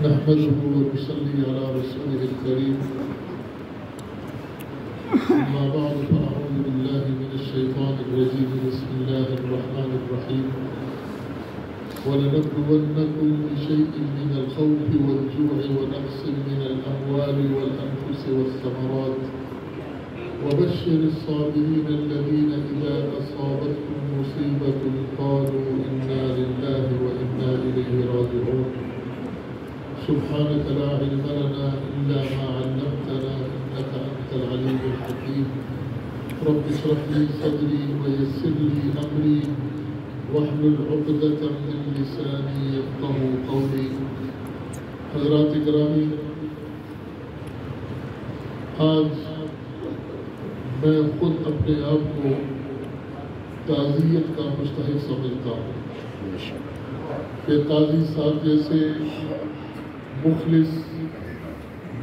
نحمده ونصلي على رسوله الكريم أما بعد فأعوذ بالله من الشيطان الرجيم بسم الله الرحمن الرحيم ولنبلونكم بشيء من الخوف والجوع ونقص من الأموال والأنفس والثمرات وبشر الصابرين الذين إذا أصابتهم مصيبة قالوا إنا لله وإنا إليه راجعون سبحانك لا علم لنا إلا ما علمتنا إنك أنت العليم الحكيم رب اشرح لي صدري ويسر لي أمري واحلل عقدة من لساني يفقهوا قولي حضرات گرامی، آج میں خود اپنے آپ کو تعزیت کا مستحق سمجھتا ہوں کہ قاضی صاحب جیسے مخلص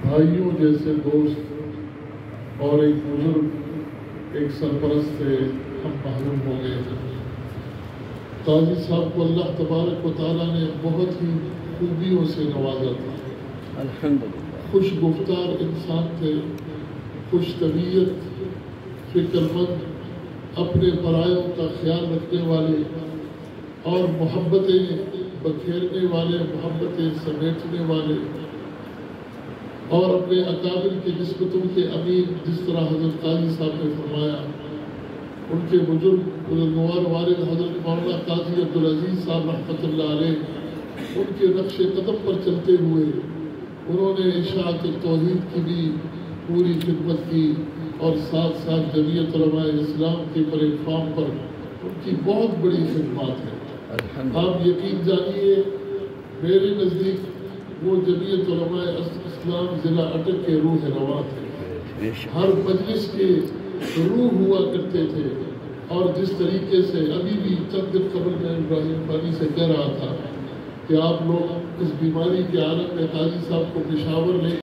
بھائیوں جیسے دوست اور ایک بزرگ ایک سرپرست سے ہم محروم ہو گئے ہیں۔ قاضی صاحب کو اللہ تبارک و تعالیٰ نے بہت ہی خوبیوں سے نوازا تھا۔ الحمدللہ خوش گفتار انسان تھے، خوش طبیعت، فکر مند، اپنے پرایوں کا خیال رکھنے والے اور محبتیں بکھیرنے والے، محبتیں سمیٹنے والے، اور اپنے اکابر کی نسبتوں کے امیر، جس طرح حضرت قاضی صاحب نے فرمایا۔ ان کے بزرگوار والد حضرت مولانا قاضی عبدالعزیز صاحب رحمۃ اللہ علیہ، ان کے نقش قدم پر چلتے ہوئے انہوں نے اشاعت التوحید کی بھی پوری خدمت کی، اور ساتھ ساتھ جمعیت علماء اسلام کے پلیٹ فارم پر ان کی بہت بڑی خدمات ہیں۔ آپ یقین جانیے، میرے نزدیک وہ جمعیت علماء اسلام ضلع اٹک کے روح رواں تھے، ہر مجلس کے روح ہوا کرتے تھے۔ اور جس طریقے سے ابھی بھی چند دن قبل میں ابراہیم فانی سے کہہ رہا تھا کہ آپ لوگ اس بیماری کے عالم میں قاضی صاحب کو پشاور لے